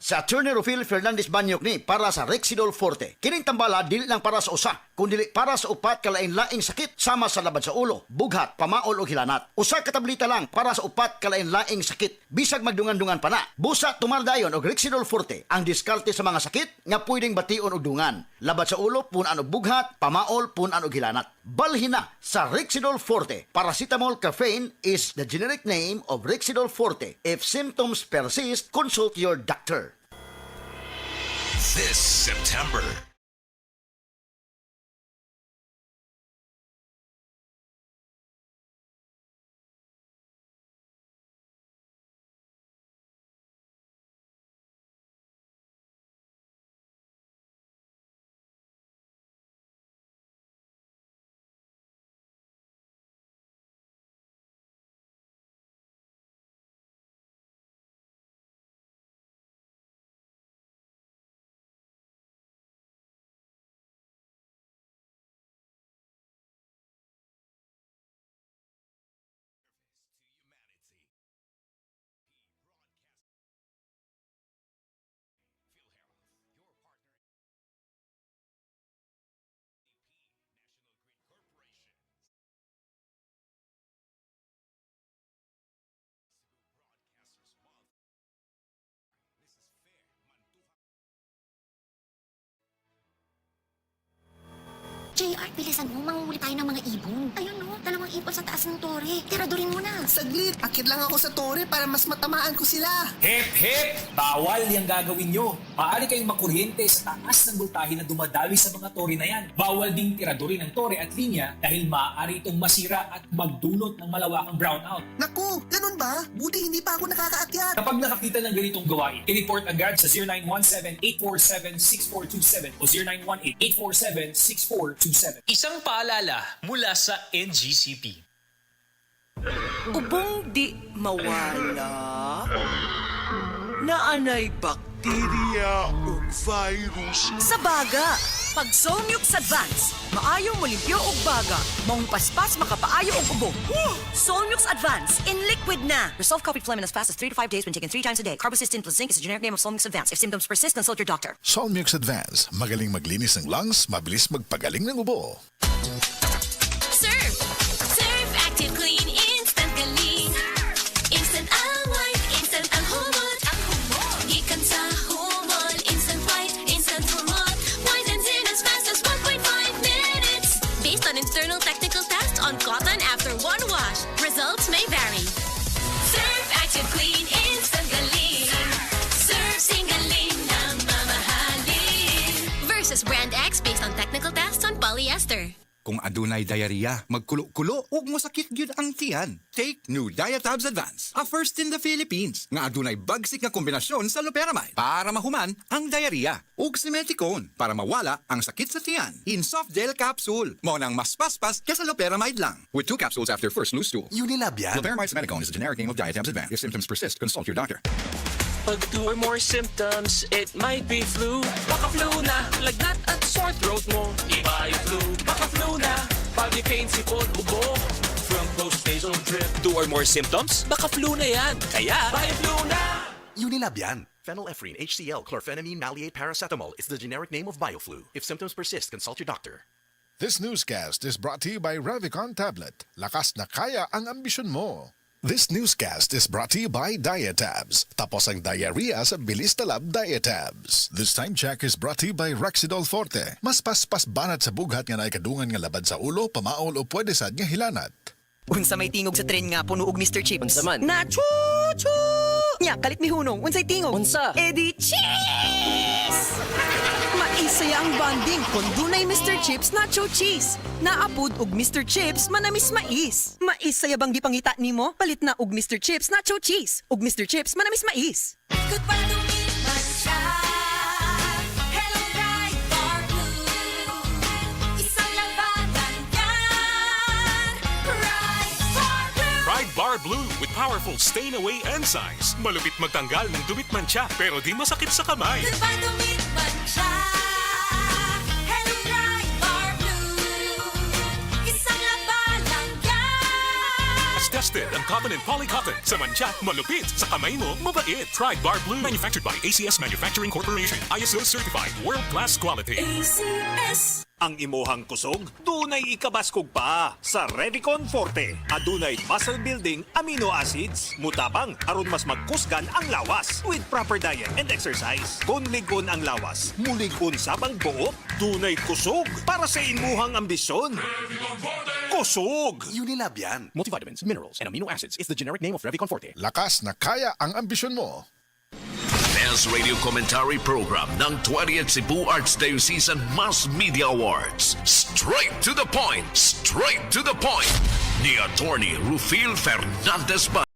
Si Attorney Rufil Fernandez Banyok ni para sa Rexidol Forte. Kining tambala dili lang para sa usa, kundi para sa upat kalain-laing sakit sama sa labad sa ulo, bughat, pamaol o hilanat. Usa ka tableta lang para sa upat kalain-laing sakit. Bisag magdungan-dungan pa na. Busa tumaldayon og Rexidol Forte ang diskarte sa mga sakit nga pwedeng bation og dungan. Labad sa ulo punan og bughat, pamaol punan og hilanat. Balhin na sa Rexidol Forte. Paracetamol caffeine is the generic name of Rexidol Forte. If symptoms persist, consult your doctor. This September, JR, bilisan mo. Manguhuli tayo ng mga ibon. Ayun no, dalawang ibon sa taas ng tore. Tiradurin mo na. Saglit, akit lang ako sa tore para mas matamaan ko sila. Hep, hep! Bawal yung gagawin nyo. Maaari kayong makuryente sa taas ng voltahe na dumadaloy sa mga tore na yan. Bawal ding tiradurin ang tore at linya dahil maaari itong masira at magdulot ng malawakang brownout. Naku, ganun ba? Buti hindi pa ako nakakaakyat. Kapag nakakita ng ganitong gawain, i-report agad sa 0917-847-6427 o 0918-847-6427. Isang paalala mula sa NGCP. Ubong di mawala, naanay bakterya o virus. Sa baga, pag Solmux Advance, maayo mo limpyo og baga, maong paspas makapaayo og ubo. Solmux Advance, in liquid na. Resolve coffee phlegm in as fast as 3 to 5 days when taken 3 times a day. Carbocysteine plus zinc is the generic name of Solmux Advance. If symptoms persist, consult your doctor. Solmux Advance, magaling maglinis ng lungs, mabilis magpagaling ng ubo. Serve! Serve Active Clean Instant Galing. Instant ang white, instant ang humot. Ang humot. Gikan sa humot. Instant white, instant humot. Whitens in as fast as 1.5 minutes. Based on internal technical tests on cotton after one wash. Results may vary. Serve Active Clean Instant Galing. Serve Singaling na mamahalin. Versus Brand X based on technical tests on polyester. Kung adunay diarrhea, magkulo-kulo ug mosakit gyud ang tiyan. Take new Diatabs Advance, a first in the Philippines nga adunay bagsik nga kombinasyon sa loperamide para mahuman ang diarrhea ug simeticone para mawala ang sakit sa tiyan. In soft gel capsule, mo nang mas paspas kaysa loperamide lang. With 2 capsules after first loose stool. Unilab yan. Loperamide simeticone is the generic name of Diatabs Advance. If symptoms persist, consult your doctor. Pag 2 or more symptoms, it might be flu. Baka flu na, lagnat at sore throat mo. Iba yung flu, baka flu na. Body pain, sipon, ubo. From post-nasal drip. 2 or more symptoms, baka flu na yan. Kaya, buy flu na! Unilab yan. Phenylephrine, HCl, chlorphenamine, maleate, paracetamol is the generic name of BioFlu. If symptoms persist, consult your doctor. This newscast is brought to you by Revicon Tablet. Lakas na kaya ang ambisyon mo. This newscast is brought to you by Diatabs. Tapos ang diarrhea sa bilis talab Diatabs. This time check is brought to you by Rexidol Forte. Mas paspas banat sa bughat nga naikadungan nga labad sa ulo, pamaol o pwede sad nga hilanat. Unsa may tingog sa tren nga puno og Mr. Chips. Unsa man? Na chu-chu! Nya, kalit mi hunong. Unsay tingog? Unsa? Edi cheese! Maisaya ang bonding kung dunay Mr. Chips Nacho Cheese. Naapod og Mr. Chips manamis mais. Maisaya bang gipangita nimo? Palit na og Mr. Chips Nacho Cheese. Og Mr. Chips manamis mais. Good para lumipas siya. Hello, Bright Bar Blue. Isang labanan yan. Bright Bar Blue. Pride Bar Blue with powerful stain-away enzymes. Malupit magtanggal ng dumit mancha pero di masakit sa kamay. Good para lumipas siya. Hello, Bright Bar Blue. Isang labanan yan. Tested ang cotton and polycotton. Sa mancha, malupit. Sa kamay mo, mabait. Try Bar Blue. Manufactured by ACS Manufacturing Corporation. ISO certified. World-class quality. ACS. Ang imuhang kusog, dunay ikabaskog pa sa Revicon Forte. Adunay muscle building amino acids. Mutabang aron mas magkusgan ang lawas with proper diet and exercise. Kung ligon ang lawas, muligon sabang buot. Dunay kusog para sa imuhang ambisyon. Kusog! Unilab yan. Multivitamins, minerals, and amino acids is the generic name of Revicon Forte. Lakas na kaya ang ambisyon mo. Best Radio Commentary Program ng 20th Cebu Archdiocese Mass Media Awards. Straight to the point ni Attorney Rufil Fernandez